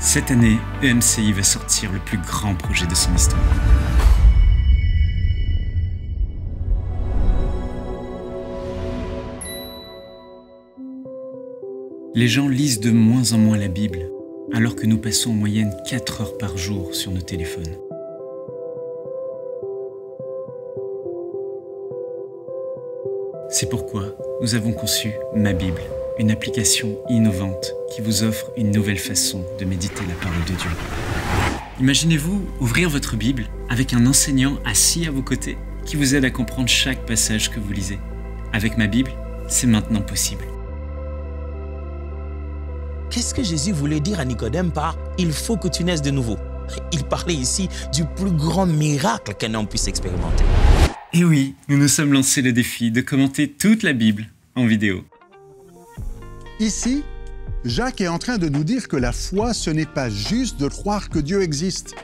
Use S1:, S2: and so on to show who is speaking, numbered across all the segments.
S1: Cette année, EMCI va sortir le plus grand projet de son histoire. Les gens lisent de moins en moins la Bible, alors que nous passons en moyenne 4 heures par jour sur nos téléphones. C'est pourquoi nous avons conçu Ma Bible, une application innovante qui vous offre une nouvelle façon de méditer la parole de Dieu. Imaginez-vous ouvrir votre Bible avec un enseignant assis à vos côtés qui vous aide à comprendre chaque passage que vous lisez. Avec Ma Bible, c'est maintenant possible.
S2: Qu'est-ce que Jésus voulait dire à Nicodème par « il faut que tu naisses de nouveau » ? Il parlait ici du plus grand miracle qu'un homme puisse expérimenter.
S1: Et oui, nous nous sommes lancés le défi de commenter toute la Bible en vidéo.
S3: Ici, Jacques est en train de nous dire que la foi, ce n'est pas juste de croire que Dieu existe.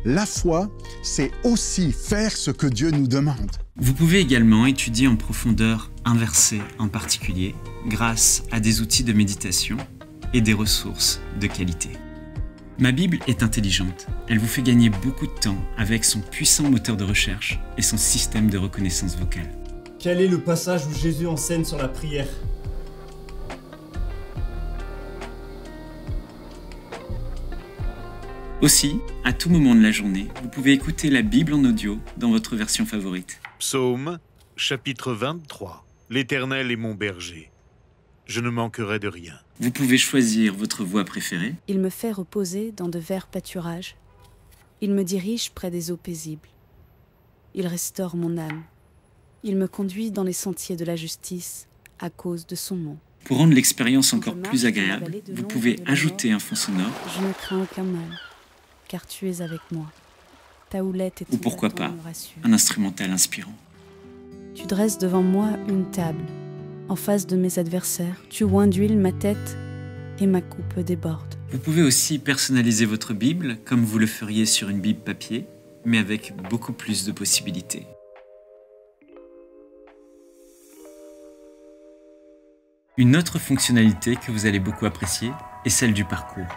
S3: La foi, c'est aussi faire ce que Dieu nous demande.
S1: Vous pouvez également étudier en profondeur un verset en particulier grâce à des outils de méditation et des ressources de qualité. Ma Bible est intelligente. Elle vous fait gagner beaucoup de temps avec son puissant moteur de recherche et son système de reconnaissance vocale.
S4: Quel est le passage où Jésus enseigne sur la prière ?
S1: Aussi, à tout moment de la journée, vous pouvez écouter la Bible en audio dans votre version favorite.
S5: Psaume, chapitre 23. L'Éternel est mon berger. Je ne manquerai de rien.
S1: Vous pouvez choisir votre voix préférée.
S6: Il me fait reposer dans de verts pâturages. Il me dirige près des eaux paisibles. Il restaure mon âme. Il me conduit dans les sentiers de la justice à cause de son nom.
S1: Pour rendre l'expérience encore plus agréable, vous pouvez ajouter un fond sonore.
S6: Je ne crains aucun mal, car tu es avec moi. Ta houlette et ton
S1: Ou pourquoi
S6: bâton
S1: pas,
S6: me rassurent.
S1: un instrumental inspirant.
S6: Tu dresses devant moi une table. En face de mes adversaires, tu oins d'huile ma tête et ma coupe déborde.
S1: Vous pouvez aussi personnaliser votre Bible comme vous le feriez sur une Bible papier, mais avec beaucoup plus de possibilités. Une autre fonctionnalité que vous allez beaucoup apprécier est celle du parcours.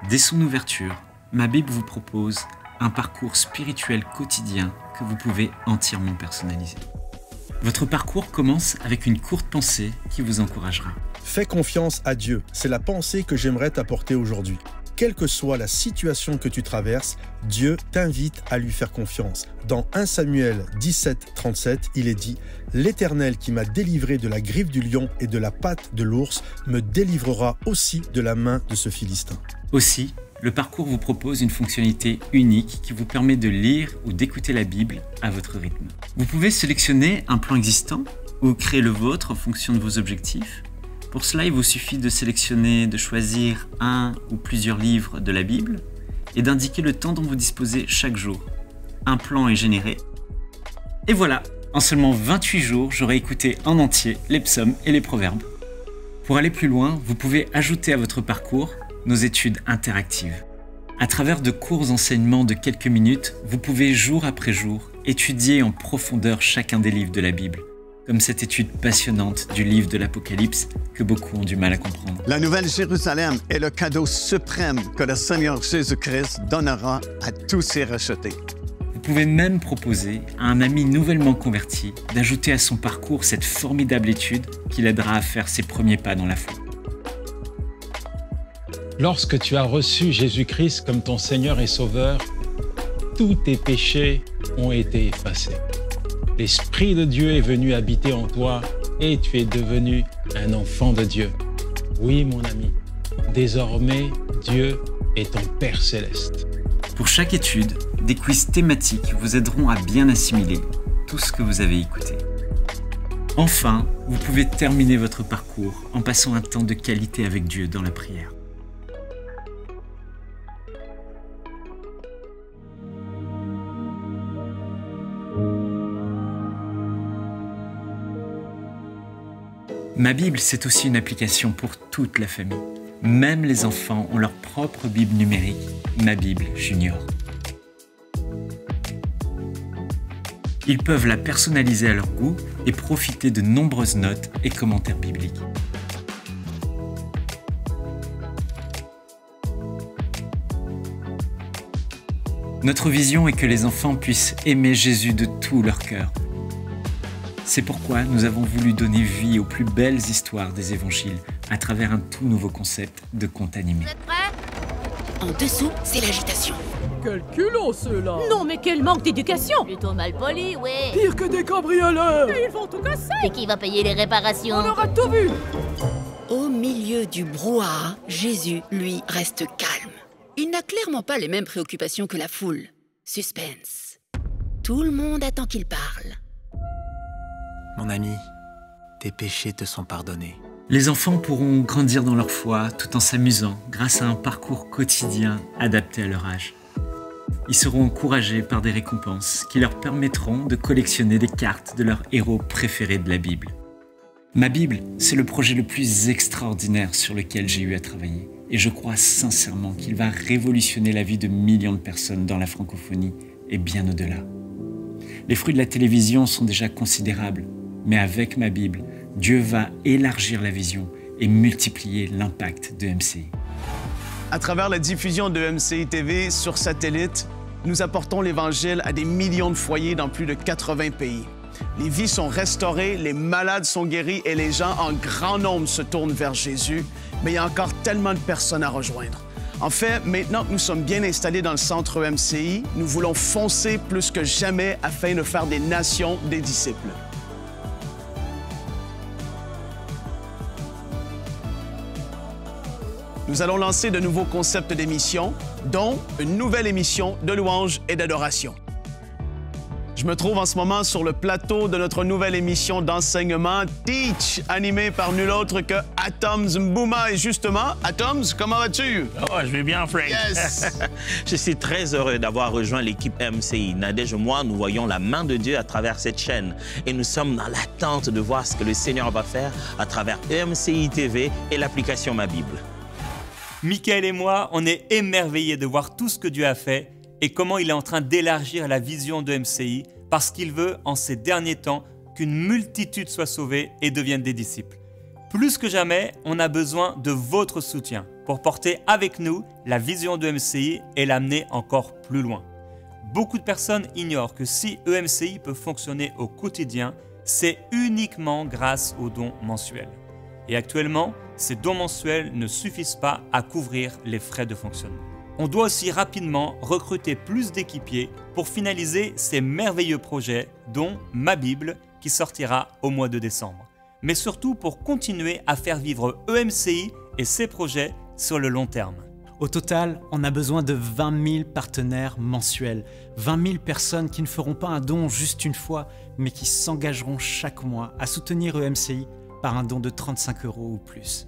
S1: Dès son ouverture, Ma Bible vous propose un parcours spirituel quotidien que vous pouvez entièrement personnaliser. Votre parcours commence avec une courte pensée qui vous encouragera.
S7: Fais confiance à Dieu, c'est la pensée que j'aimerais t'apporter aujourd'hui. Quelle que soit la situation que tu traverses, Dieu t'invite à lui faire confiance. Dans 1 Samuel 17, 37, il est dit « L'Éternel qui m'a délivré de la griffe du lion et de la patte de l'ours me délivrera aussi de la main de ce Philistin. »
S1: Aussi, le parcours vous propose une fonctionnalité unique qui vous permet de lire ou d'écouter la Bible à votre rythme. Vous pouvez sélectionner un plan existant ou créer le vôtre en fonction de vos objectifs. Pour cela, il vous suffit de choisir un ou plusieurs livres de la Bible et d'indiquer le temps dont vous disposez chaque jour. Un plan est généré. Et voilà, en seulement 28 jours, j'aurai écouté en entier les psaumes et les proverbes. Pour aller plus loin, vous pouvez ajouter à votre parcours nos études interactives. À travers de courts enseignements de quelques minutes, vous pouvez jour après jour étudier en profondeur chacun des livres de la Bible, comme cette étude passionnante du livre de l'Apocalypse que beaucoup ont du mal à comprendre.
S8: La Nouvelle Jérusalem est le cadeau suprême que le Seigneur Jésus-Christ donnera à tous ses rachetés.
S1: Vous pouvez même proposer à un ami nouvellement converti d'ajouter à son parcours cette formidable étude qui l'aidera à faire ses premiers pas dans la foi.
S9: Lorsque tu as reçu Jésus-Christ comme ton Seigneur et Sauveur, tous tes péchés ont été effacés. L'Esprit de Dieu est venu habiter en toi et tu es devenu un enfant de Dieu. Oui, mon ami, désormais, Dieu est ton Père céleste.
S1: Pour chaque étude, des quiz thématiques vous aideront à bien assimiler tout ce que vous avez écouté. Enfin, vous pouvez terminer votre parcours en passant un temps de qualité avec Dieu dans la prière. Ma Bible, c'est aussi une application pour toute la famille. Même les enfants ont leur propre Bible numérique, Ma Bible Junior. Ils peuvent la personnaliser à leur goût et profiter de nombreuses notes et commentaires bibliques. Notre vision est que les enfants puissent aimer Jésus de tout leur cœur. C'est pourquoi nous avons voulu donner vie aux plus belles histoires des évangiles à travers un tout nouveau concept de conte animé.
S10: Vous êtes prêts? En dessous, c'est l'agitation.
S11: Quel culot ceux-là!
S10: Non mais quel manque d'éducation! Plutôt mal poli, ouais.
S11: Pire que des cambrioleurs! Et ils vont tout casser!
S10: Et qui va payer les réparations?
S11: On aura tout vu!
S12: Au milieu du brouhaha, Jésus, lui, reste calme. Il n'a clairement pas les mêmes préoccupations que la foule. Suspense. Tout le monde attend qu'il parle.
S2: Mon ami, tes péchés te sont pardonnés.
S1: Les enfants pourront grandir dans leur foi tout en s'amusant grâce à un parcours quotidien adapté à leur âge. Ils seront encouragés par des récompenses qui leur permettront de collectionner des cartes de leurs héros préférés de la Bible. Ma Bible, c'est le projet le plus extraordinaire sur lequel j'ai eu à travailler. Et je crois sincèrement qu'il va révolutionner la vie de millions de personnes dans la francophonie et bien au-delà. Les fruits de la télévision sont déjà considérables, mais avec ma Bible, Dieu va élargir la vision et multiplier l'impact de MCI.
S13: À travers la diffusion de MCI TV sur satellite, nous apportons l'Évangile à des millions de foyers dans plus de 80 pays. Les vies sont restaurées, les malades sont guéris et les gens en grand nombre se tournent vers Jésus, mais il y a encore tellement de personnes à rejoindre. En fait, maintenant que nous sommes bien installés dans le centre MCI, nous voulons foncer plus que jamais afin de faire des nations des disciples. Nous allons lancer de nouveaux concepts d'émissions, dont une nouvelle émission de louange et d'adoration. Je me trouve en ce moment sur le plateau de notre nouvelle émission d'enseignement Teach, animée par nul autre que Atoms Mbouma. Et justement, Atoms, comment vas-tu?
S2: Oh, je vais bien, Frank.
S13: Yes!
S2: Je suis très heureux d'avoir rejoint l'équipe MCI. Nadège et moi, nous voyons la main de Dieu à travers cette chaîne. Et nous sommes dans l'attente de voir ce que le Seigneur va faire à travers MCI TV et l'application Ma Bible.
S14: Michael et moi, on est émerveillés de voir tout ce que Dieu a fait et comment il est en train d'élargir la vision de MCI parce qu'il veut, en ces derniers temps, qu'une multitude soit sauvée et devienne des disciples. Plus que jamais, on a besoin de votre soutien pour porter avec nous la vision de MCI et l'amener encore plus loin. Beaucoup de personnes ignorent que si EMCI peut fonctionner au quotidien, c'est uniquement grâce aux dons mensuels. Et actuellement, ces dons mensuels ne suffisent pas à couvrir les frais de fonctionnement. On doit aussi rapidement recruter plus d'équipiers pour finaliser ces merveilleux projets, dont Ma Bible, qui sortira au mois de décembre. Mais surtout pour continuer à faire vivre EMCI et ses projets sur le long terme.
S15: Au total, on a besoin de 20 000 partenaires mensuels, 20 000 personnes qui ne feront pas un don juste une fois, mais qui s'engageront chaque mois à soutenir EMCI par un don de 35 € ou plus.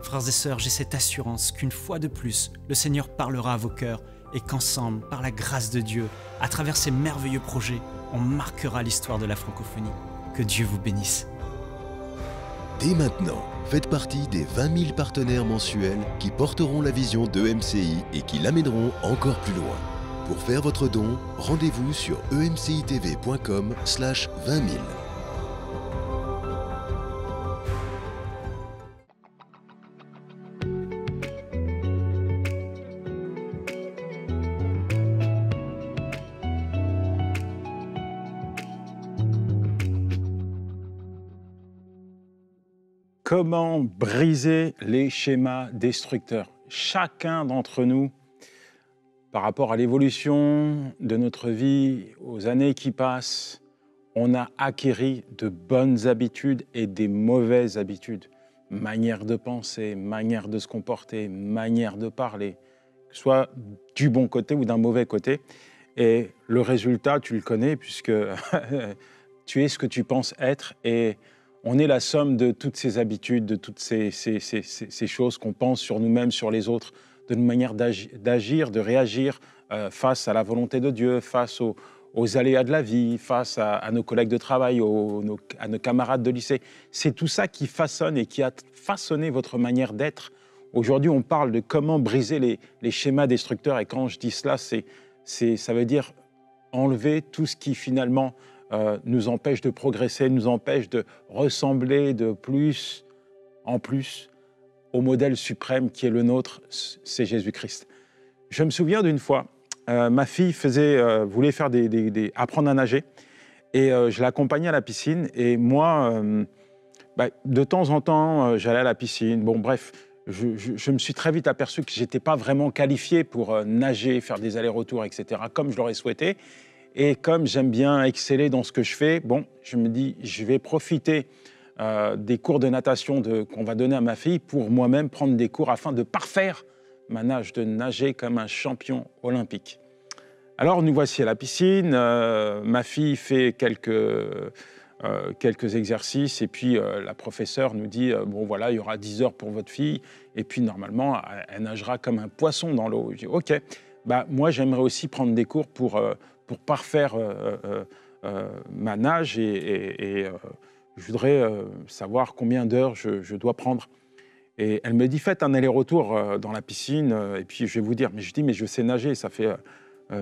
S15: Frères et sœurs, j'ai cette assurance qu'une fois de plus, le Seigneur parlera à vos cœurs et qu'ensemble, par la grâce de Dieu, à travers ces merveilleux projets, on marquera l'histoire de la francophonie. Que Dieu vous bénisse.
S16: Dès maintenant, faites partie des 20 000 partenaires mensuels qui porteront la vision d'EMCI et qui l'amèneront encore plus loin. Pour faire votre don, rendez-vous sur emcitv.com/20 000.
S9: Comment briser les schémas destructeurs? Chacun d'entre nous, par rapport à l'évolution de notre vie, aux années qui passent, on a acquis de bonnes habitudes et des mauvaises habitudes. Manière de penser, manière de se comporter, manière de parler, que ce soit du bon côté ou d'un mauvais côté. Et le résultat, tu le connais puisque tu es ce que tu penses être et on est la somme de toutes ces habitudes, de toutes ces choses qu'on pense sur nous-mêmes, sur les autres, de nos manières d'agir, de réagir face à la volonté de Dieu, face aux aléas de la vie, face à nos collègues de travail, à nos camarades de lycée. C'est tout ça qui façonne et qui a façonné votre manière d'être. Aujourd'hui, on parle de comment briser les schémas destructeurs. Et quand je dis cela, ça veut dire enlever tout ce qui finalement nous empêche de progresser, nous empêche de ressembler de plus en plus au modèle suprême qui est le nôtre, c'est Jésus-Christ. Je me souviens d'une fois,
S17: ma fille voulait faire apprendre à nager. Et je l'accompagnais à la piscine. Et moi, de temps en temps, j'allais à la piscine. Bon, bref, je me suis très vite aperçu que je n'étais pas vraiment qualifié pour nager, faire des allers-retours, etc., comme je l'aurais souhaité. Et comme j'aime bien exceller dans ce que je fais, bon, je me dis, je vais profiter des cours de natation qu'on va donner à ma fille pour moi-même prendre des cours afin de parfaire ma nage, de nager comme un champion olympique. Alors nous voici à la piscine, ma fille fait quelques exercices et puis la professeure nous dit bon voilà, il y aura 10 heures pour votre fille et puis normalement elle nagera comme un poisson dans l'eau. Je dis ok, moi j'aimerais aussi prendre des cours pour parfaire ma nage et je voudrais savoir combien d'heures je dois prendre. Et elle me dit faites un aller-retour dans la piscine et puis je vais vous dire. Mais je dis mais je sais nager, ça fait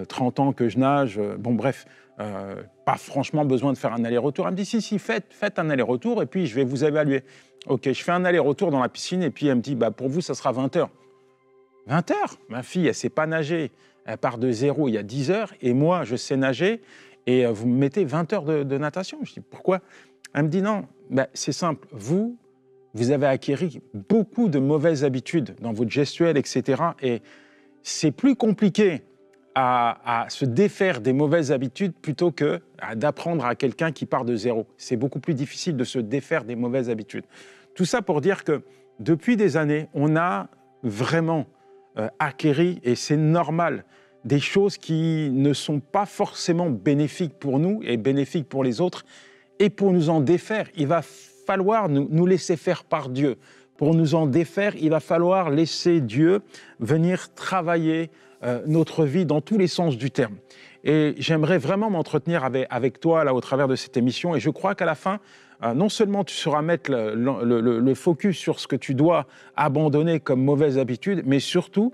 S17: 30 ans que je nage, bon bref, pas franchement besoin de faire un aller-retour. Elle me dit si, faites un aller-retour et puis je vais vous évaluer. Ok, je fais un aller-retour dans la piscine et puis elle me dit pour vous ça sera 20 heures. 20 heures? Ma fille, elle ne sait pas nager, elle part de zéro il y a 10 heures et moi je sais nager et vous me mettez 20 heures de natation. Je dis pourquoi? Elle me dit non, c'est simple, vous avez acquis beaucoup de mauvaises habitudes dans votre gestuelle, etc. Et c'est plus compliqué à se défaire des mauvaises habitudes plutôt que d'apprendre à quelqu'un qui part de zéro. C'est beaucoup plus difficile de se défaire des mauvaises habitudes. Tout ça pour dire que depuis des années, on a vraiment acquis, et c'est normal, des choses qui ne sont pas forcément bénéfiques pour nous et bénéfiques pour les autres. Et pour nous en défaire, il va falloir nous laisser faire par Dieu. Pour nous en défaire, il va falloir laisser Dieu venir travailler notre vie dans tous les sens du terme. Et j'aimerais vraiment m'entretenir avec toi là au travers de cette émission. Et je crois qu'à la fin, non seulement tu sauras mettre le focus sur ce que tu dois abandonner comme mauvaise habitude, mais surtout,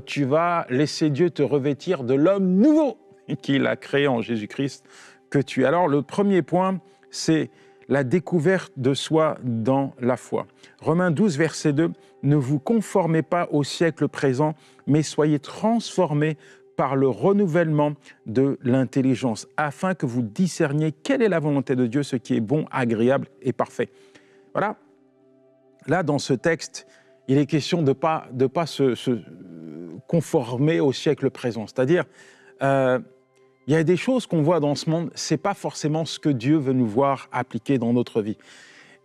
S17: tu vas laisser Dieu te revêtir de l'homme nouveau qu'il a créé en Jésus-Christ que tu es. Alors le premier point, c'est la découverte de soi dans la foi. Romains 12, verset 2, « Ne vous conformez pas au siècle présent, mais soyez transformés par le renouvellement de l'intelligence, afin que vous discerniez quelle est la volonté de Dieu, ce qui est bon, agréable et parfait. » Voilà. Là, dans ce texte, il est question de pas se conformer au siècle présent. C'est-à-dire, il y a des choses qu'on voit dans ce monde, ce n'est pas forcément ce que Dieu veut nous voir appliquer dans notre vie.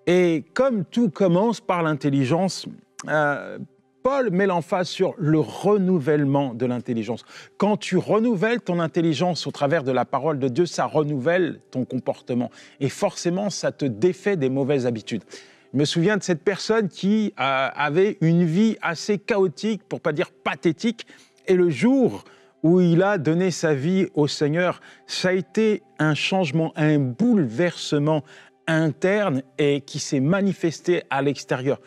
S17: Et comme tout commence par l'intelligence, Paul met l'emphase sur le renouvellement de l'intelligence. Quand tu renouvelles ton intelligence au travers de la parole de Dieu, ça renouvelle ton comportement. Et forcément, ça te défait des mauvaises habitudes. Je me souviens de cette personne qui avait une vie assez chaotique, pour ne pas dire pathétique, et le jour où il a donné sa vie au Seigneur, ça a été un changement, un bouleversement interne et qui s'est manifesté à l'extérieur.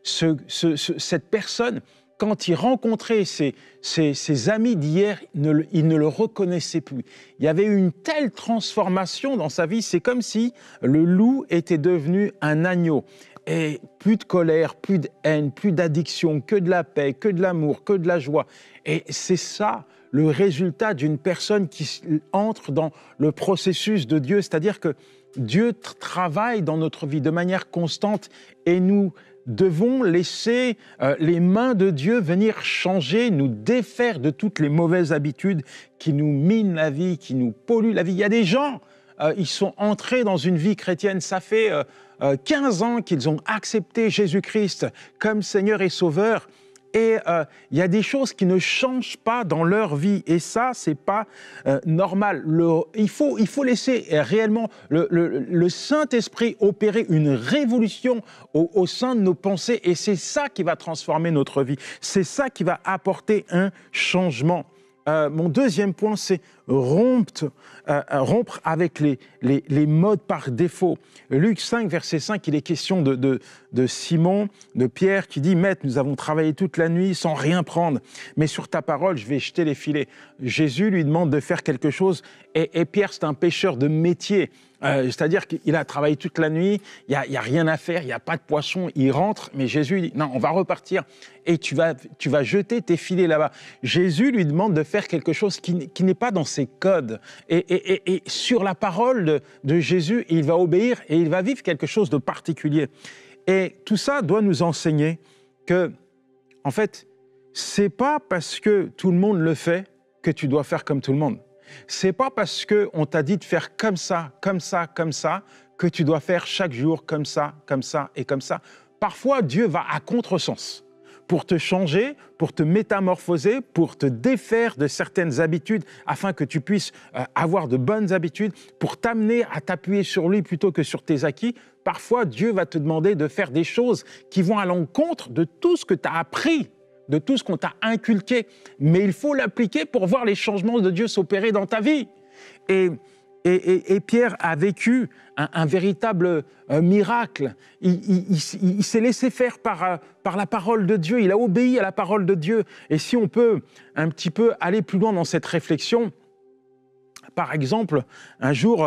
S17: Cette personne, quand il rencontrait ses amis d'hier, il ne le reconnaissait plus. Il y avait une telle transformation dans sa vie, c'est comme si le loup était devenu un agneau. Et plus de colère, plus de haine, plus d'addiction, que de la paix, que de l'amour, que de la joie. Et c'est ça le résultat d'une personne qui entre dans le processus de Dieu, c'est-à-dire que Dieu travaille dans notre vie de manière constante et nous devons laisser les mains de Dieu venir changer, nous défaire de toutes les mauvaises habitudes qui nous minent la vie, qui nous polluent la vie. Il y a des gens, ils sont entrés dans une vie chrétienne, ça fait 15 ans qu'ils ont accepté Jésus-Christ comme Seigneur et Sauveur. Et il y a des choses qui ne changent pas dans leur vie. Et ça, ce n'est pas normal. Il faut laisser réellement le Saint-Esprit opérer une révolution au sein de nos pensées. Et c'est ça qui va transformer notre vie. C'est ça qui va apporter un changement. Mon deuxième point, c'est rompre avec les modes par défaut. Luc 5, verset 5, il est question de Simon, de Pierre, qui dit « Maître, nous avons travaillé toute la nuit sans rien prendre, mais sur ta parole, je vais jeter les filets. » Jésus lui demande de faire quelque chose, et Pierre, c'est un pêcheur de métier. C'est-à-dire qu'il a travaillé toute la nuit, il n'y a rien à faire, il n'y a pas de poisson, il rentre, mais Jésus dit, non, on va repartir et tu vas jeter tes filets là-bas. Jésus lui demande de faire quelque chose qui n'est pas dans ses codes. Et sur la parole de Jésus, il va obéir et il va vivre quelque chose de particulier. Et tout ça doit nous enseigner que, en fait, c'est pas parce que tout le monde le fait que tu dois faire comme tout le monde. C'est pas parce qu'on t'a dit de faire comme ça, comme ça, comme ça, que tu dois faire chaque jour comme ça et comme ça. Parfois, Dieu va à contresens pour te changer, pour te métamorphoser, pour te défaire de certaines habitudes afin que tu puisses avoir de bonnes habitudes, pour t'amener à t'appuyer sur lui plutôt que sur tes acquis. Parfois, Dieu va te demander de faire des choses qui vont à l'encontre de tout ce que tu as appris, de tout ce qu'on t'a inculqué. Mais il faut l'appliquer pour voir les changements de Dieu s'opérer dans ta vie. Et Pierre a vécu un véritable miracle. Il s'est laissé faire par la parole de Dieu. Il a obéi à la parole de Dieu. Et si on peut un petit peu aller plus loin dans cette réflexion, par exemple, un jour,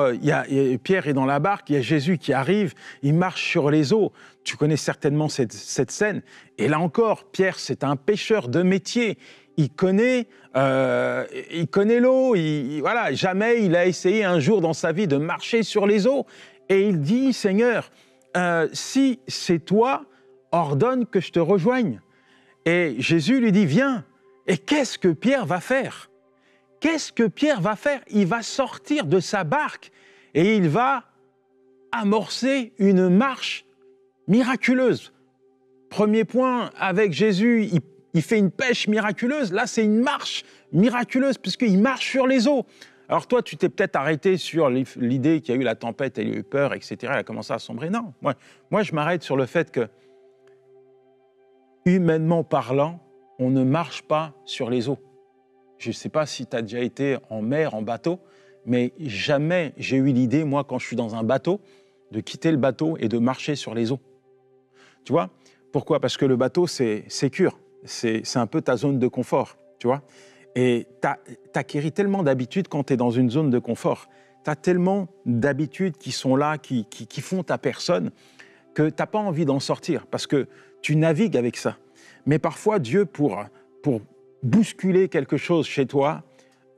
S17: Pierre est dans la barque, il y a Jésus qui arrive, il marche sur les eaux. Tu connais certainement cette scène. Et là encore, Pierre, c'est un pêcheur de métier. Il connaît l'eau. Voilà, jamais il a essayé un jour dans sa vie de marcher sur les eaux. Et il dit, Seigneur, si c'est toi, ordonne que je te rejoigne. Et Jésus lui dit, viens. Et qu'est-ce que Pierre va faire ? Qu'est-ce que Pierre va faire ? Il va sortir de sa barque et il va amorcer une marche miraculeuse. Premier point, avec Jésus, il fait une pêche miraculeuse. Là, c'est une marche miraculeuse puisqu'il marche sur les eaux. Alors toi, tu t'es peut-être arrêté sur l'idée qu'il y a eu la tempête, il a eu peur, etc. Elle a commencé à sombrer. Non, moi je m'arrête sur le fait que, humainement parlant, on ne marche pas sur les eaux. Je ne sais pas si tu as déjà été en mer, en bateau, mais jamais j'ai eu l'idée, moi, quand je suis dans un bateau, de quitter le bateau et de marcher sur les eaux. Tu vois ? Pourquoi ? Parce que le bateau, c'est sécure. C'est un peu ta zone de confort, tu vois ? Et tu acquéris tellement d'habitudes quand tu es dans une zone de confort. Tu as tellement d'habitudes qui sont là, qui font ta personne, que tu n'as pas envie d'en sortir, parce que tu navigues avec ça. Mais parfois, Dieu, pour bousculer quelque chose chez toi,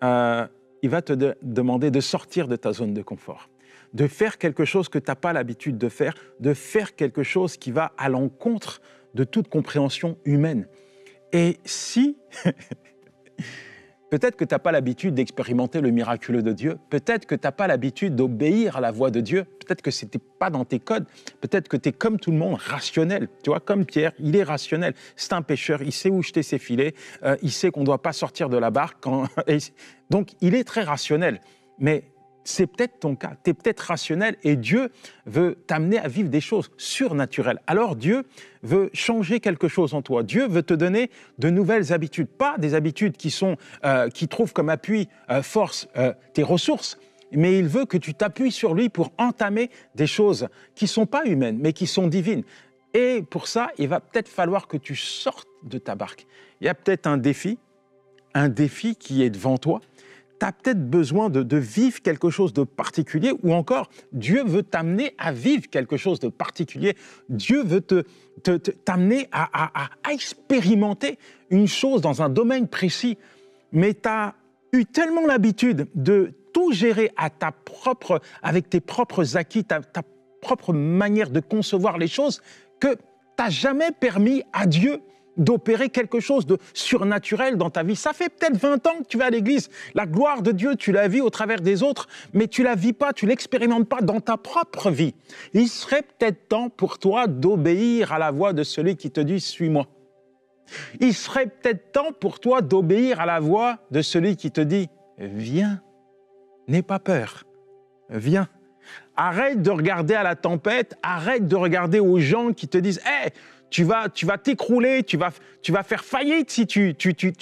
S17: il va te demander de sortir de ta zone de confort, de faire quelque chose que tu n'as pas l'habitude de faire quelque chose qui va à l'encontre de toute compréhension humaine. Et si, peut-être que tu n'as pas l'habitude d'expérimenter le miraculeux de Dieu, peut-être que tu n'as pas l'habitude d'obéir à la voix de Dieu, peut-être que ce n'était pas dans tes codes, peut-être que tu es comme tout le monde, rationnel. Tu vois, comme Pierre, il est rationnel. C'est un pêcheur, il sait où jeter ses filets, il sait qu'on ne doit pas sortir de la barque. Donc, il est très rationnel. Mais c'est peut-être ton cas, tu es peut-être rationnel et Dieu veut t'amener à vivre des choses surnaturelles. Alors Dieu veut changer quelque chose en toi. Dieu veut te donner de nouvelles habitudes, pas des habitudes qui trouvent comme appui, force, tes ressources, mais il veut que tu t'appuies sur lui pour entamer des choses qui ne sont pas humaines, mais qui sont divines. Et pour ça, il va peut-être falloir que tu sortes de ta barque. Il y a peut-être un défi qui est devant toi. Tu as peut-être besoin de vivre quelque chose de particulier, ou encore, Dieu veut t'amener à vivre quelque chose de particulier. Dieu veut t'amener à expérimenter une chose dans un domaine précis. Mais tu as eu tellement l'habitude de tout gérer avec tes propres acquis, ta propre manière de concevoir les choses, que tu n'as jamais permis à Dieu d'opérer quelque chose de surnaturel dans ta vie. Ça fait peut-être 20 ans que tu vas à l'église. La gloire de Dieu, tu la vis au travers des autres, mais tu la vis pas, tu l'expérimentes pas dans ta propre vie. Il serait peut-être temps pour toi d'obéir à la voix de celui qui te dit « Suis-moi ». Il serait peut-être temps pour toi d'obéir à la voix de celui qui te dit « Viens, n'aie pas peur, viens ». Arrête de regarder à la tempête, arrête de regarder aux gens qui te disent « Hey, tu vas t'écrouler, tu vas faire faillite si tu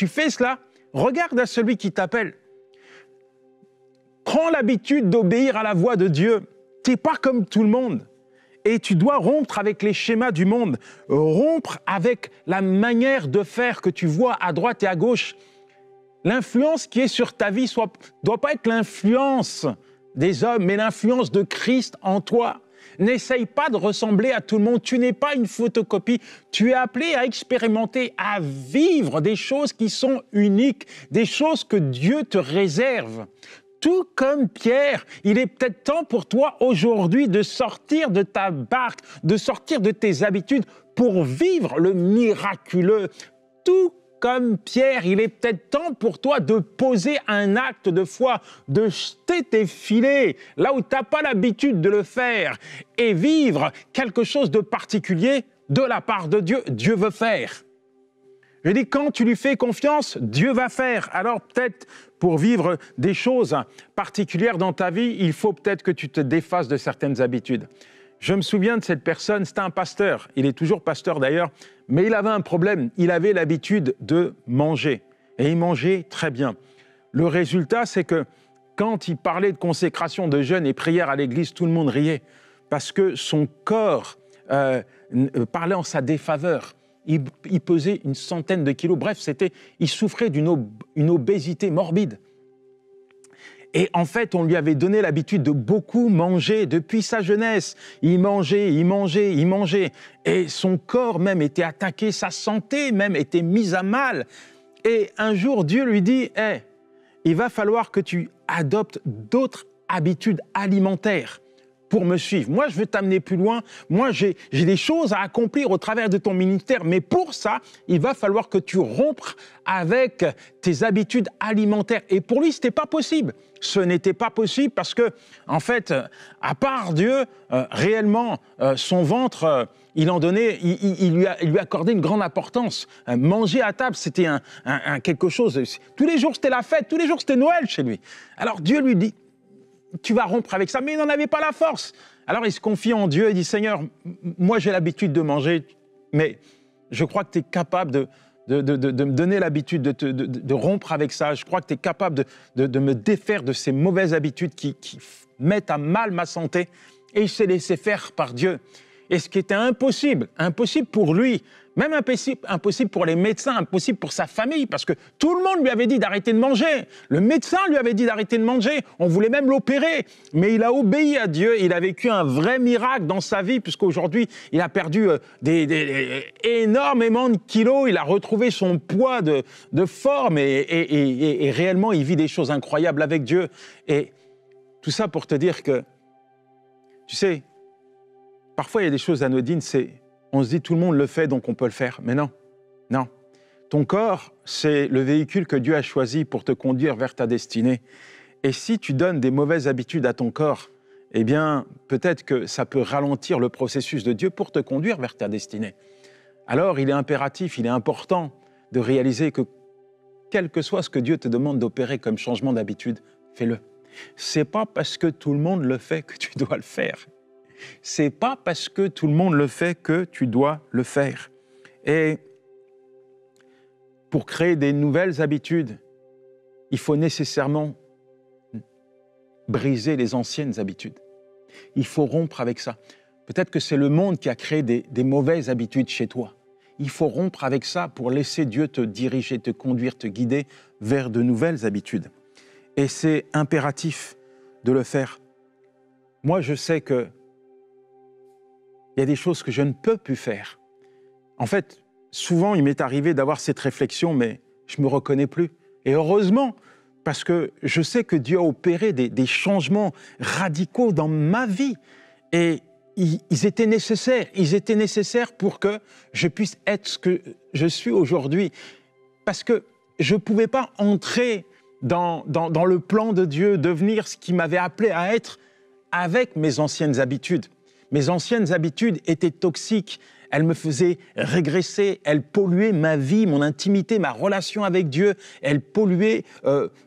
S17: fais cela. » Regarde à celui qui t'appelle. Prends l'habitude d'obéir à la voix de Dieu. Tu n'es pas comme tout le monde. Et tu dois rompre avec les schémas du monde, rompre avec la manière de faire que tu vois à droite et à gauche. L'influence qui est sur ta vie ne doit pas être l'influence des hommes, mais l'influence de Christ en toi. N'essaye pas de ressembler à tout le monde. Tu n'es pas une photocopie. Tu es appelé à expérimenter, à vivre des choses qui sont uniques, des choses que Dieu te réserve. Tout comme Pierre, il est peut-être temps pour toi aujourd'hui de sortir de ta barque, de sortir de tes habitudes pour vivre le miraculeux. Tout comme Pierre, il est peut-être temps pour toi de poser un acte de foi, de jeter tes filets là où tu n'as pas l'habitude de le faire et vivre quelque chose de particulier de la part de Dieu. Dieu veut faire. Je dis, quand tu lui fais confiance, Dieu va faire. Alors peut-être pour vivre des choses particulières dans ta vie, il faut peut-être que tu te défasses de certaines habitudes. Je me souviens de cette personne, c'était un pasteur, il est toujours pasteur d'ailleurs, mais il avait un problème, il avait l'habitude de manger, et il mangeait très bien. Le résultat, c'est que quand il parlait de consécration, de jeûne et prière à l'église, tout le monde riait, parce que son corps parlait en sa défaveur. Il pesait une centaine de kilos, bref, il souffrait d'une obésité morbide. Et en fait, on lui avait donné l'habitude de beaucoup manger depuis sa jeunesse. Il mangeait. Et son corps même était attaqué, sa santé même était mise à mal. Et un jour, Dieu lui dit, « Hey, il va falloir que tu adoptes d'autres habitudes alimentaires pour me suivre. Moi, je veux t'amener plus loin. Moi, j'ai des choses à accomplir au travers de ton ministère. Mais pour ça, il va falloir que tu rompes avec tes habitudes alimentaires. » Et pour lui, ce n'était pas possible. Ce n'était pas possible parce que, en fait, à part Dieu, réellement, son ventre, il en donnait, il lui accordait une grande importance. Manger à table, c'était quelque chose. Tous les jours, c'était la fête. Tous les jours, c'était Noël chez lui. Alors Dieu lui dit, tu vas rompre avec ça, mais il n'en avait pas la force. Alors il se confie en Dieu et dit, Seigneur, moi j'ai l'habitude de manger, mais je crois que tu es capable de me donner l'habitude de rompre avec ça. Je crois que tu es capable de me défaire de ces mauvaises habitudes qui mettent à mal ma santé. Et il s'est laissé faire par Dieu. Et ce qui était impossible pour lui, même impossible pour les médecins, impossible pour sa famille, parce que tout le monde lui avait dit d'arrêter de manger. Le médecin lui avait dit d'arrêter de manger. On voulait même l'opérer. Mais il a obéi à Dieu. Il a vécu un vrai miracle dans sa vie, puisqu'aujourd'hui, il a perdu énormément de kilos. Il a retrouvé son poids de forme et réellement, il vit des choses incroyables avec Dieu. Et tout ça pour te dire que, tu sais, parfois, il y a des choses anodines, on se dit tout le monde le fait, donc on peut le faire. Mais non, non. Ton corps, c'est le véhicule que Dieu a choisi pour te conduire vers ta destinée. Et si tu donnes des mauvaises habitudes à ton corps, eh bien, peut-être que ça peut ralentir le processus de Dieu pour te conduire vers ta destinée. Alors, il est impératif, il est important de réaliser que, quel que soit ce que Dieu te demande d'opérer comme changement d'habitude, fais-le. C'est pas parce que tout le monde le fait que tu dois le faire. C'est pas parce que tout le monde le fait que tu dois le faire. Et pour créer des nouvelles habitudes, il faut nécessairement briser les anciennes habitudes. Il faut rompre avec ça. Peut-être que c'est le monde qui a créé des mauvaises habitudes chez toi. Il faut rompre avec ça pour laisser Dieu te diriger, te conduire, te guider vers de nouvelles habitudes. Et c'est impératif de le faire. Moi, je sais que il y a des choses que je ne peux plus faire. En fait, souvent, il m'est arrivé d'avoir cette réflexion, mais je ne me reconnais plus. Et heureusement, parce que je sais que Dieu a opéré des changements radicaux dans ma vie. Et ils étaient nécessaires. Ils étaient nécessaires pour que je puisse être ce que je suis aujourd'hui. Parce que je ne pouvais pas entrer dans le plan de Dieu, devenir ce qu'il m'avait appelé à être avec mes anciennes habitudes. Mes anciennes habitudes étaient toxiques, elles me faisaient régresser, elles polluaient ma vie, mon intimité, ma relation avec Dieu, elles polluaient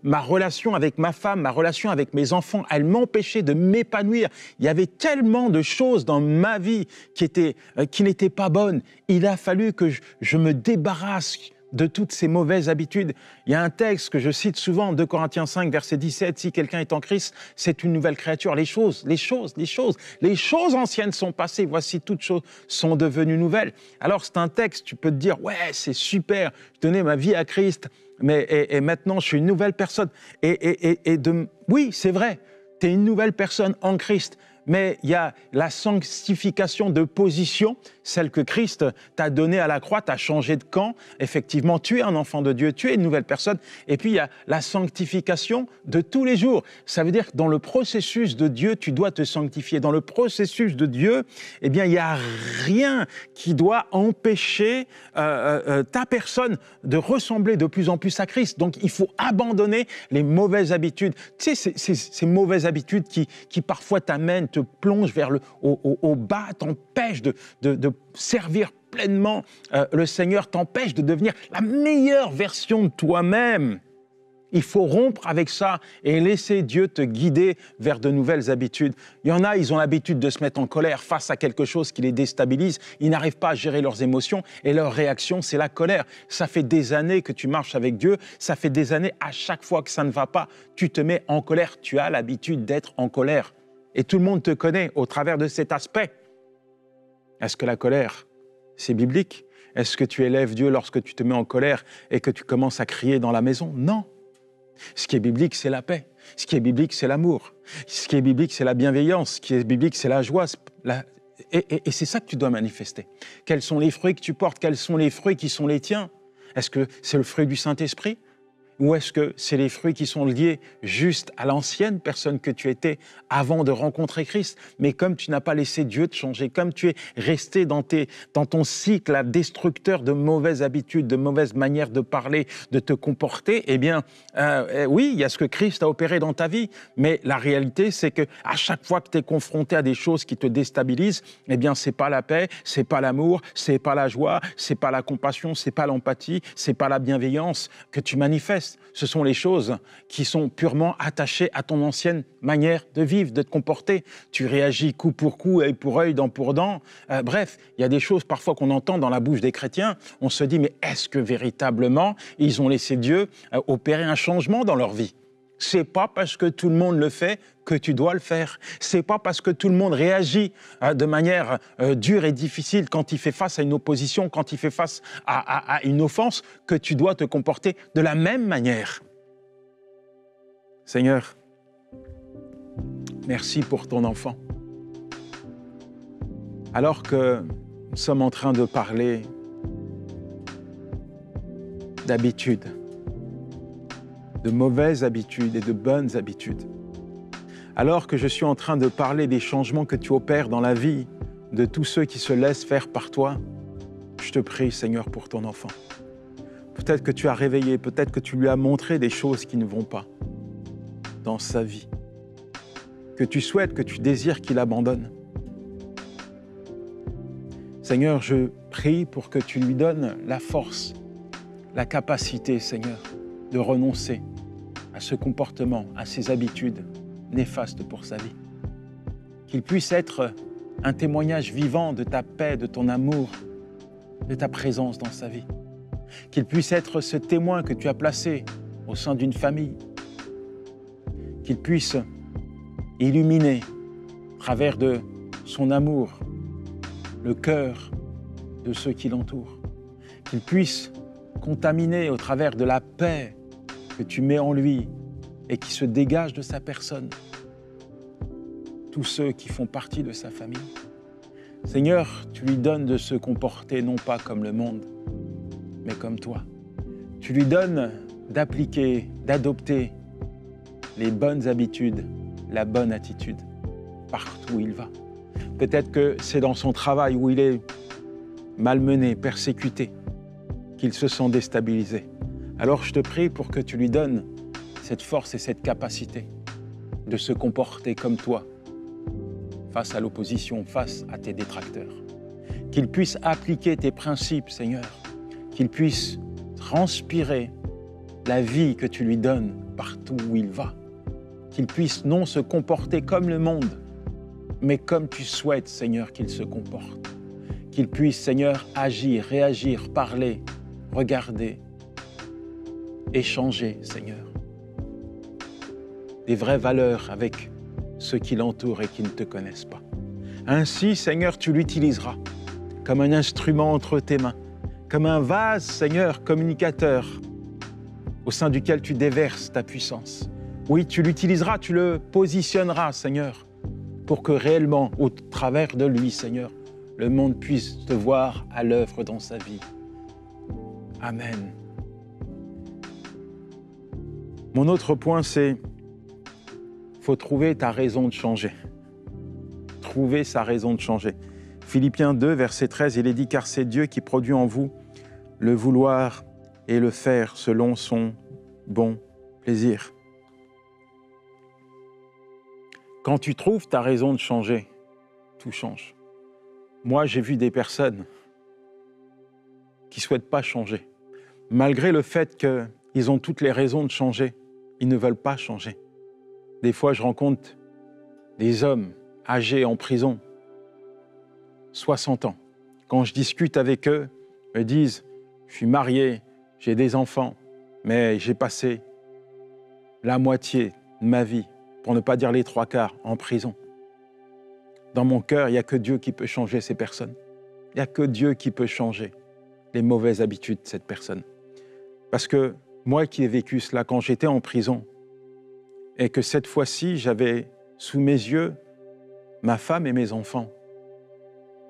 S17: ma relation avec ma femme, ma relation avec mes enfants, elles m'empêchaient de m'épanouir. Il y avait tellement de choses dans ma vie qui n'étaient pas bonnes. Il a fallu que je me débarrasse de toutes ces mauvaises habitudes. Il y a un texte que je cite souvent, 2 Corinthiens 5, verset 17, « Si quelqu'un est en Christ, c'est une nouvelle créature. Les choses anciennes sont passées, voici toutes choses sont devenues nouvelles. » Alors c'est un texte, tu peux te dire, « Ouais, c'est super, je donnais ma vie à Christ, et maintenant je suis une nouvelle personne. » Oui, c'est vrai, Tu es une nouvelle personne en Christ. Mais il y a la sanctification de position, celle que Christ t'a donnée à la croix, t'as changé de camp. Effectivement, tu es un enfant de Dieu, tu es une nouvelle personne. Et puis, il y a la sanctification de tous les jours. Ça veut dire que dans le processus de Dieu, tu dois te sanctifier. Dans le processus de Dieu, eh bien, il n'y a rien qui doit empêcher ta personne de ressembler de plus en plus à Christ. Donc, il faut abandonner les mauvaises habitudes. Tu sais, ces mauvaises habitudes qui parfois t'amènent, te plonge vers au bas, t'empêche de servir pleinement le Seigneur, t'empêche de devenir la meilleure version de toi-même. Il faut rompre avec ça et laisser Dieu te guider vers de nouvelles habitudes. Il y en a, ils ont l'habitude de se mettre en colère face à quelque chose qui les déstabilise. Ils n'arrivent pas à gérer leurs émotions et leur réaction, c'est la colère. Ça fait des années que tu marches avec Dieu. Ça fait des années, à chaque fois que ça ne va pas, tu te mets en colère. Tu as l'habitude d'être en colère. Et tout le monde te connaît au travers de cet aspect. Est-ce que la colère, c'est biblique? Est-ce que tu élèves Dieu lorsque tu te mets en colère et que tu commences à crier dans la maison? Non. Ce qui est biblique, c'est la paix. Ce qui est biblique, c'est l'amour. Ce qui est biblique, c'est la bienveillance. Ce qui est biblique, c'est la joie. Et c'est ça que tu dois manifester. Quels sont les fruits que tu portes? Quels sont les fruits qui sont les tiens? Est-ce que c'est le fruit du Saint-Esprit? Ou est-ce que c'est les fruits qui sont liés juste à l'ancienne personne que tu étais avant de rencontrer Christ? Mais comme tu n'as pas laissé Dieu te changer, comme tu es resté dans ton cycle destructeur de mauvaises habitudes, de mauvaises manières de parler, de te comporter, eh bien, oui, il y a ce que Christ a opéré dans ta vie, mais la réalité, c'est qu'à chaque fois que tu es confronté à des choses qui te déstabilisent, eh bien, c'est pas la paix, c'est pas l'amour, c'est pas la joie, c'est pas la compassion, c'est pas l'empathie, c'est pas la bienveillance que tu manifestes. Ce sont les choses qui sont purement attachées à ton ancienne manière de vivre, de te comporter. Tu réagis coup pour coup, œil pour œil, dent pour dent. Bref, il y a des choses parfois qu'on entend dans la bouche des chrétiens. On se dit, mais est-ce que véritablement ils ont laissé Dieu opérer un changement dans leur vie? C'est pas parce que tout le monde le fait que tu dois le faire. C'est pas parce que tout le monde réagit de manière dure et difficile quand il fait face à une opposition, quand il fait face à une offense, que tu dois te comporter de la même manière. Seigneur, merci pour ton enfant. Alors que nous sommes en train de parler d'habitude, de mauvaises habitudes et de bonnes habitudes. Alors que je suis en train de parler des changements que tu opères dans la vie de tous ceux qui se laissent faire par toi, je te prie, Seigneur, pour ton enfant. Peut-être que tu as réveillé, peut-être que tu lui as montré des choses qui ne vont pas dans sa vie, que tu souhaites, que tu désires qu'il abandonne. Seigneur, je prie pour que tu lui donnes la force, la capacité, Seigneur, de renoncer à ce comportement, à ces habitudes néfastes pour sa vie. Qu'il puisse être un témoignage vivant de ta paix, de ton amour, de ta présence dans sa vie. Qu'il puisse être ce témoin que tu as placé au sein d'une famille. Qu'il puisse illuminer, à travers de son amour, le cœur de ceux qui l'entourent. Qu'il puisse contaminer au travers de la paix que tu mets en lui et qui se dégage de sa personne, tous ceux qui font partie de sa famille. Seigneur, tu lui donnes de se comporter non pas comme le monde, mais comme toi. Tu lui donnes d'appliquer, d'adopter les bonnes habitudes, la bonne attitude, partout où il va. Peut-être que c'est dans son travail où il est malmené, persécuté, qu'il se sent déstabilisé. Alors je te prie pour que tu lui donnes cette force et cette capacité de se comporter comme toi, face à l'opposition, face à tes détracteurs. Qu'il puisse appliquer tes principes, Seigneur, qu'il puisse transpirer la vie que tu lui donnes partout où il va, qu'il puisse non se comporter comme le monde, mais comme tu souhaites, Seigneur, qu'il se comporte. Qu'il puisse, Seigneur, agir, réagir, parler, regarder, échanger, Seigneur, des vraies valeurs avec ceux qui l'entourent et qui ne te connaissent pas. Ainsi, Seigneur, tu l'utiliseras comme un instrument entre tes mains, comme un vase, Seigneur, communicateur, au sein duquel tu déverses ta puissance, Oui, tu l'utiliseras, tu le positionneras, Seigneur, pour que réellement, au travers de lui, Seigneur, le monde puisse te voir à l'œuvre dans sa vie. Amen. Mon autre point, c'est qu'il faut trouver ta raison de changer. Trouver sa raison de changer. Philippiens 2, verset 13, il est dit « Car c'est Dieu qui produit en vous le vouloir et le faire selon son bon plaisir. » Quand tu trouves ta raison de changer, tout change. Moi, j'ai vu des personnes qui ne souhaitent pas changer. Malgré le fait qu'ils ont toutes les raisons de changer, ils ne veulent pas changer. Des fois, je rencontre des hommes âgés en prison, 60 ans. Quand je discute avec eux, ils me disent « Je suis marié, j'ai des enfants, mais j'ai passé la moitié de ma vie, pour ne pas dire les 3/4, en prison. » Dans mon cœur, il n'y a que Dieu qui peut changer ces personnes. Il n'y a que Dieu qui peut changer les mauvaises habitudes de cette personne. Parce que moi qui ai vécu cela quand j'étais en prison, et que cette fois-ci, j'avais sous mes yeux ma femme et mes enfants,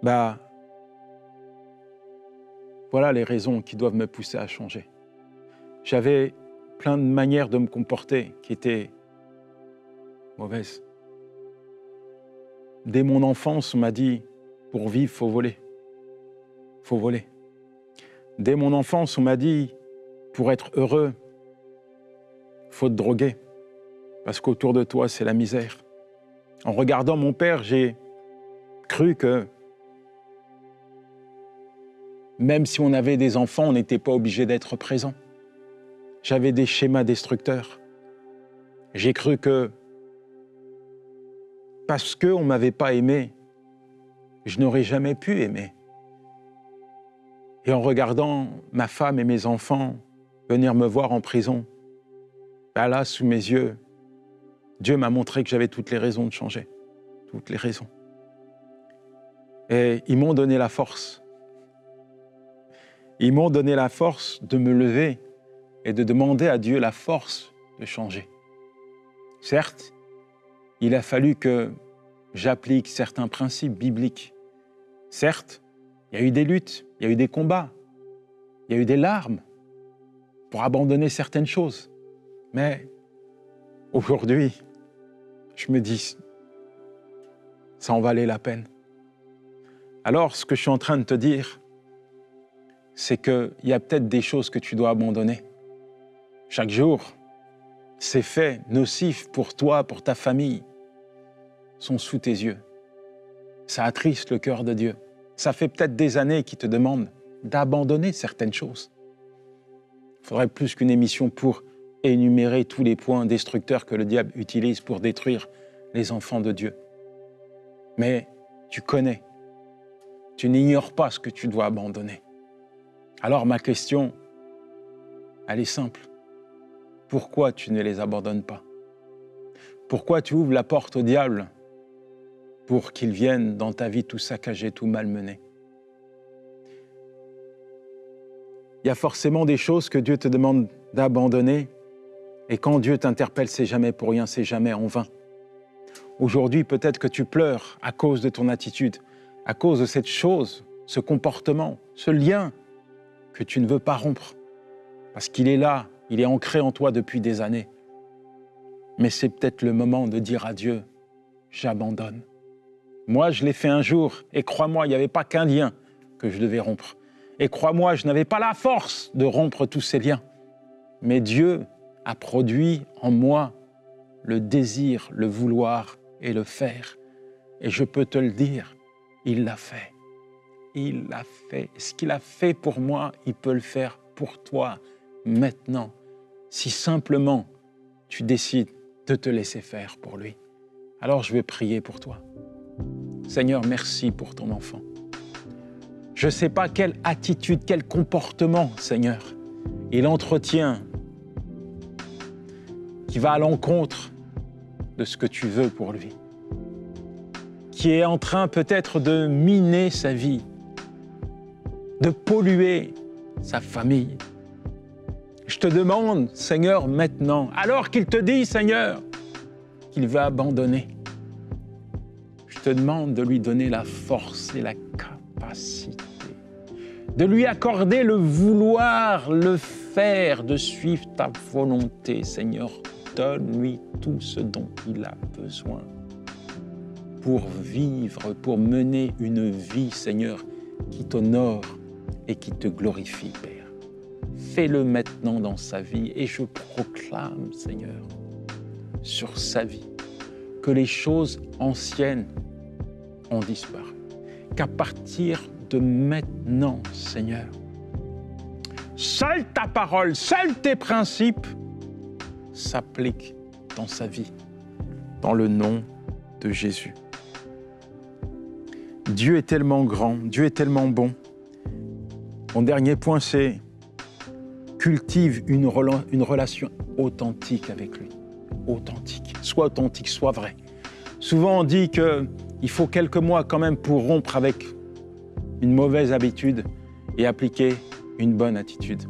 S17: voilà les raisons qui doivent me pousser à changer. J'avais plein de manières de me comporter qui étaient mauvaises. Dès mon enfance, on m'a dit, pour vivre, il faut voler. Il faut voler. Dès mon enfance, on m'a dit, pour être heureux, il faut te droguer. Parce qu'autour de toi, c'est la misère. En regardant mon père, j'ai cru que même si on avait des enfants, on n'était pas obligé d'être présent. J'avais des schémas destructeurs. J'ai cru que parce qu'on ne m'avait pas aimé, je n'aurais jamais pu aimer. Et en regardant ma femme et mes enfants venir me voir en prison, là, sous mes yeux, Dieu m'a montré que j'avais toutes les raisons de changer. Toutes les raisons. Et ils m'ont donné la force. Ils m'ont donné la force de me lever et de demander à Dieu la force de changer. Certes, il a fallu que j'applique certains principes bibliques. Certes, il y a eu des luttes, il y a eu des combats, il y a eu des larmes pour abandonner certaines choses. Mais aujourd'hui, je me dis, ça en valait la peine. Alors, ce que je suis en train de te dire, c'est qu'il y a peut-être des choses que tu dois abandonner. Chaque jour, ces faits nocifs pour toi, pour ta famille, sont sous tes yeux. Ça attriste le cœur de Dieu. Ça fait peut-être des années qu'il te demande d'abandonner certaines choses. Il faudrait plus qu'une émission pour énumérer tous les points destructeurs que le diable utilise pour détruire les enfants de Dieu. Mais tu connais, tu n'ignores pas ce que tu dois abandonner. Alors ma question, elle est simple. Pourquoi tu ne les abandonnes pas? Pourquoi tu ouvres la porte au diable pour qu'il vienne dans ta vie tout saccager, tout malmener? Il y a forcément des choses que Dieu te demande d'abandonner, et quand Dieu t'interpelle, c'est jamais pour rien, c'est jamais en vain. Aujourd'hui, peut-être que tu pleures à cause de ton attitude, à cause de cette chose, ce comportement, ce lien que tu ne veux pas rompre, parce qu'il est là, il est ancré en toi depuis des années. Mais c'est peut-être le moment de dire à Dieu, j'abandonne. Moi, je l'ai fait un jour, et crois-moi, il n'y avait pas qu'un lien que je devais rompre. Et crois-moi, je n'avais pas la force de rompre tous ces liens. Mais Dieu a produit en moi le désir, le vouloir et le faire. Et je peux te le dire, il l'a fait. Il l'a fait. Ce qu'il a fait pour moi, il peut le faire pour toi maintenant. Si simplement tu décides de te laisser faire pour lui. Alors je vais prier pour toi. Seigneur, merci pour ton enfant. Je ne sais pas quelle attitude, quel comportement, Seigneur, il entretient qui va à l'encontre de ce que tu veux pour lui, qui est en train peut-être de miner sa vie, de polluer sa famille. Je je te demande, Seigneur, maintenant, alors qu'il te dit, Seigneur, qu'il va abandonner, je te demande de lui donner la force et la capacité, de lui accorder le vouloir, le faire, de suivre ta volonté, Seigneur. Donne-lui tout ce dont il a besoin pour vivre, pour mener une vie, Seigneur, qui t'honore et qui te glorifie, Père. Fais-le maintenant dans sa vie et je proclame, Seigneur, sur sa vie, que les choses anciennes ont disparu. Qu'à partir de maintenant, Seigneur, seule ta parole, seuls tes principes s'appliquent dans sa vie, dans le nom de Jésus. Dieu est tellement grand, Dieu est tellement bon. Mon dernier point, c'est cultive une relation authentique avec lui. Authentique, soit vrai. Souvent, on dit qu'il faut quelques mois quand même pour rompre avec une mauvaise habitude et appliquer une bonne attitude.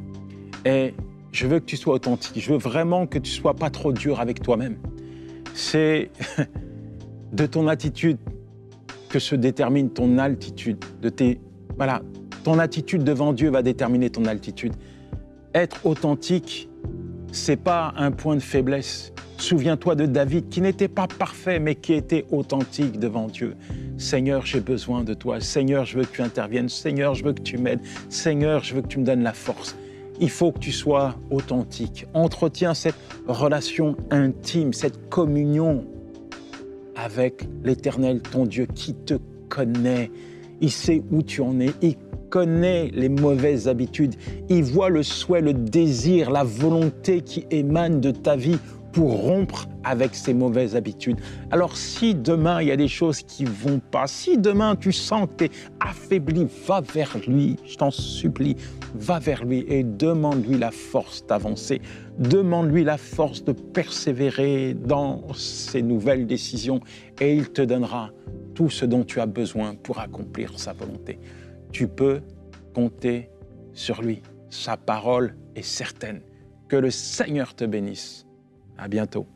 S17: Et je veux que tu sois authentique. Je veux vraiment que tu ne sois pas trop dur avec toi-même. C'est de ton attitude que se détermine ton altitude. Voilà, ton attitude devant Dieu va déterminer ton altitude. Être authentique, ce n'est pas un point de faiblesse. Souviens-toi de David qui n'était pas parfait, mais qui était authentique devant Dieu. Seigneur, j'ai besoin de toi. Seigneur, je veux que tu interviennes. Seigneur, je veux que tu m'aides. Seigneur, je veux que tu me donnes la force. Il faut que tu sois authentique. Entretiens cette relation intime, cette communion avec l'Éternel, ton Dieu, qui te connaît. Il sait où tu en es. Il connaît les mauvaises habitudes. Il voit le souhait, le désir, la volonté qui émane de ta vie pour rompre avec ces mauvaises habitudes. Alors si demain il y a des choses qui ne vont pas, si demain tu sens que tu es affaibli, va vers lui, je t'en supplie, va vers lui et demande-lui la force d'avancer, demande-lui la force de persévérer dans ses nouvelles décisions et il te donnera tout ce dont tu as besoin pour accomplir sa volonté. Tu peux compter sur lui, sa parole est certaine. Que le Seigneur te bénisse. À bientôt.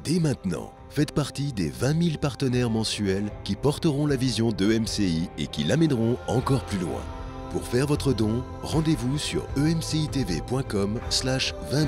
S16: Dès maintenant, faites partie des 20 000 partenaires mensuels qui porteront la vision de MCI et qui l'amèneront encore plus loin. Pour faire votre don, rendez-vous sur emcitv.com/20 000.